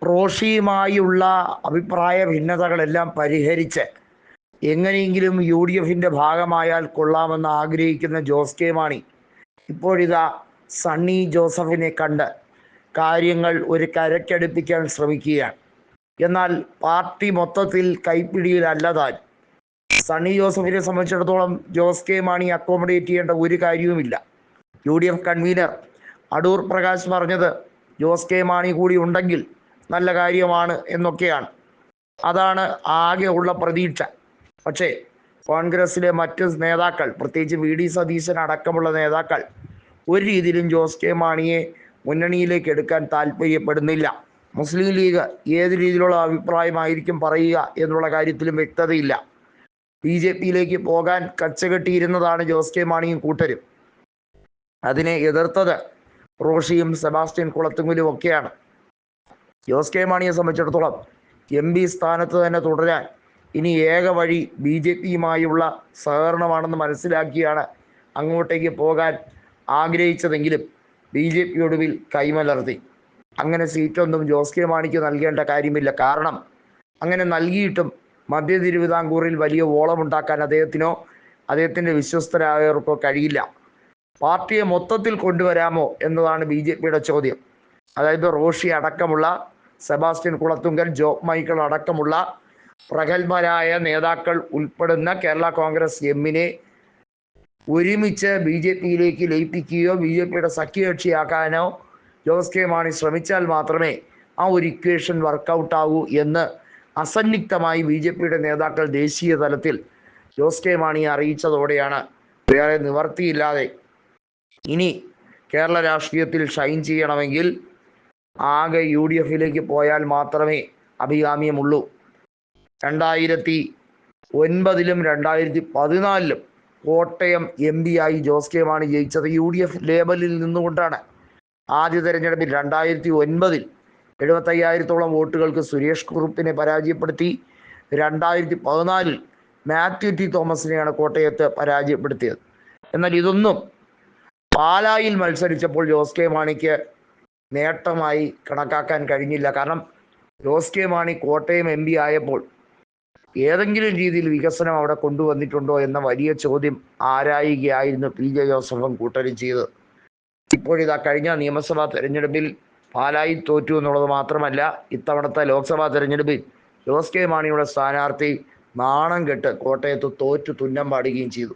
റോഷിയുമായുള്ള അഭിപ്രായ ഭിന്നതകളെല്ലാം പരിഹരിച്ച് എങ്ങനെയെങ്കിലും യു ഡി എഫിൻ്റെ ഭാഗമായാൽ കൊള്ളാമെന്ന് ആഗ്രഹിക്കുന്ന ജോസ് കെ മാണി ഇപ്പോഴിതാ സണ്ണി ജോസഫിനെ കണ്ട് കാര്യങ്ങൾ ഒരു കരക്കടുപ്പിക്കാൻ ശ്രമിക്കുകയാണ്. എന്നാൽ പാർട്ടി മൊത്തത്തിൽ കൈപ്പിടിയിലല്ല താൻ. സണ്ണി ജോസഫിനെ സംബന്ധിച്ചിടത്തോളം ജോസ് കെ മാണി അക്കോമഡേറ്റ് ചെയ്യേണ്ട ഒരു കാര്യവുമില്ല. U D F convener Adoor Prakash പറഞ്ഞത് ജോസ് കെ മാണി കൂടി ഉണ്ടെങ്കിൽ നല്ല കാര്യമാണ് എന്നൊക്കെയാണ്. അതാണ് ആകെ ഉള്ള പ്രതീക്ഷ. പക്ഷേ കോൺഗ്രസിലെ മറ്റ് നേതാക്കൾ, പ്രത്യേകിച്ച് വി ഡി സതീശൻ അടക്കമുള്ള നേതാക്കൾ ഒരു രീതിയിലും ജോസ് കെ മാണിയെ മുന്നണിയിലേക്ക് എടുക്കാൻ താല്പര്യപ്പെടുന്നില്ല. മുസ്ലിം ലീഗ് ഏത് രീതിയിലുള്ള അഭിപ്രായമായിരിക്കും പറയുക എന്നുള്ള കാര്യത്തിലും വ്യക്തതയില്ല. ബി ജെ പിയിലേക്ക് പോകാൻ കച്ചകെട്ടിയിരുന്നതാണ് ജോസ് കെ മാണിയും കൂട്ടരും. അതിനെ എതിർത്തത് റോഷിയും സെബാസ്റ്റ്യൻ കുളത്തുങ്കലും ഒക്കെയാണ്. ജോസ് കെ മാണിയെ സംബന്ധിച്ചിടത്തോളം എം പി സ്ഥാനത്ത് തന്നെ തുടരാൻ ഇനി ഏക വഴി ബി ജെ പിയുമായുള്ള സഹകരണമാണെന്ന് മനസ്സിലാക്കിയാണ് അങ്ങോട്ടേക്ക് പോകാൻ ആഗ്രഹിച്ചതെങ്കിലും ബി ജെ പി ഒടുവിൽ കൈമലർത്തി. അങ്ങനെ സീറ്റൊന്നും ജോസ് കെ മാണിക്ക് നൽകേണ്ട കാര്യമില്ല. കാരണം അങ്ങനെ നൽകിയിട്ടും മധ്യ തിരുവിതാംകൂറിൽ വലിയ ഓളമുണ്ടാക്കാൻ അദ്ദേഹത്തിനോ അദ്ദേഹത്തിൻ്റെ വിശ്വസ്തരായവർക്കോ കഴിയില്ല. പാർട്ടിയെ മൊത്തത്തിൽ കൊണ്ടുവരാമോ എന്നതാണ് ബി ജെ പിയുടെ ചോദ്യം. അതായത് റോഷി അടക്കമുള്ള, സെബാസ്റ്റ്യൻ കുളത്തുങ്കൽ, ജോബ് മൈക്കിൾ അടക്കമുള്ള പ്രഗത്ഭരായ നേതാക്കൾ ഉൾപ്പെടുന്ന കേരള കോൺഗ്രസ് എമ്മിനെ ഒരുമിച്ച് ബി ജെ പിയിലേക്ക് ലയിപ്പിക്കുകയോ ബി ജെ പിയുടെ സഖ്യകക്ഷിയാക്കാനോ ജോസ് കെ മാണി ശ്രമിച്ചാൽ മാത്രമേ ആ ഒരു ഇക്വേഷൻ വർക്കൗട്ടാകൂ എന്ന് അസന്നിഗ്ധമായി ബി ജെ പിയുടെ നേതാക്കൾ ദേശീയ തലത്തിൽ ജോസ് കെ മാണിയെ അറിയിച്ചതോടെയാണ് വേറെ നിവർത്തിയില്ലാതെ ഇനി കേരള രാഷ്ട്രീയത്തിൽ ഷൈൻ ചെയ്യണമെങ്കിൽ ആകെ യു ഡി എഫിലേക്ക് പോയാൽ മാത്രമേ അഭികാമ്യമുള്ളൂ. 2009-ലും 2014-ലും കോട്ടയം എം പി ആയി ജോസ് കെ മാണി ജയിച്ചത് യു ഡി എഫ് ലേബലിൽ നിന്നുകൊണ്ടാണ്. ആദ്യ തെരഞ്ഞെടുപ്പിൽ 2009-ൽ 75,000-ഓളം വോട്ടുകൾക്ക് സുരേഷ് കുറുപ്പിനെ പരാജയപ്പെടുത്തി. 2014-ൽ മാത്യു ടി തോമസിനെയാണ് കോട്ടയത്ത് പരാജയപ്പെടുത്തിയത്. എന്നാൽ ഇതൊന്നും പാലായിൽ മത്സരിച്ചപ്പോൾ ജോസ് കെ മാണിക്ക് നേട്ടമായി കണക്കാക്കാൻ കഴിഞ്ഞില്ല. കാരണം Jose K Mani Kottayam M P ആയപ്പോൾ ഏതെങ്കിലും രീതിയിൽ വികസനം അവിടെ കൊണ്ടുവന്നിട്ടുണ്ടോ എന്ന വലിയ ചോദ്യം ആരായുകയായിരുന്നു പി ജെ ജോസഫും കൂട്ടരും ചെയ്തത്. ഇപ്പോഴിതാ കഴിഞ്ഞ നിയമസഭാ തെരഞ്ഞെടുപ്പിൽ പാലായിൽ തോറ്റു എന്നുള്ളത് മാത്രമല്ല, ഇത്തവണത്തെ ലോക്സഭാ തെരഞ്ഞെടുപ്പിൽ ജോസ് കെ മാണിയുടെ സ്ഥാനാർത്ഥി നാണം കെട്ട് കോട്ടയത്ത് തോറ്റു തുന്നം പാടുകയും ചെയ്തു.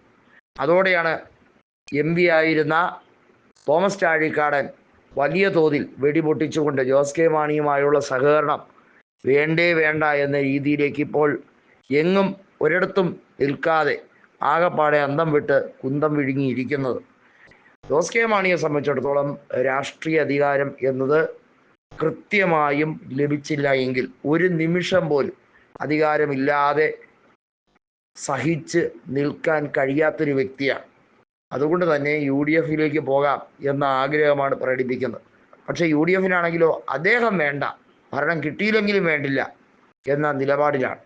അതോടെയാണ് എം പി ആയിരുന്ന തോമസ് ചാഴിക്കാടൻ വലിയ തോതിൽ വെടിപൊട്ടിച്ചുകൊണ്ട് ജോസ് കെ മാണിയുമായുള്ള സഹകരണം വേണ്ടേ വേണ്ട എന്ന രീതിയിലേക്ക് ഇപ്പോൾ എങ്ങും ഒരിടത്തും നിൽക്കാതെ ആകെപ്പാടെ അന്തം വിട്ട് കുന്തം വിഴുങ്ങിയിരിക്കുന്നത്. ജോസ് കെ മാണിയെ സംബന്ധിച്ചിടത്തോളം രാഷ്ട്രീയ അധികാരം എന്നത് കൃത്യമായും ലഭിച്ചില്ല എങ്കിൽ ഒരു നിമിഷം പോലും അധികാരമില്ലാതെ സഹിച്ച് നിൽക്കാൻ കഴിയാത്തൊരു വ്യക്തിയാണ്. അതുകൊണ്ട് തന്നെ യു ഡി എഫിലേക്ക് പോകാം എന്ന ആഗ്രഹമാണ് പ്രകടിപ്പിക്കുന്നത്. പക്ഷേ യു ഡി എഫിനാണെങ്കിലോ അദ്ദേഹം വേണ്ട, ഭരണം കിട്ടിയില്ലെങ്കിലും വേണ്ടില്ല എന്ന നിലപാടിലാണ്.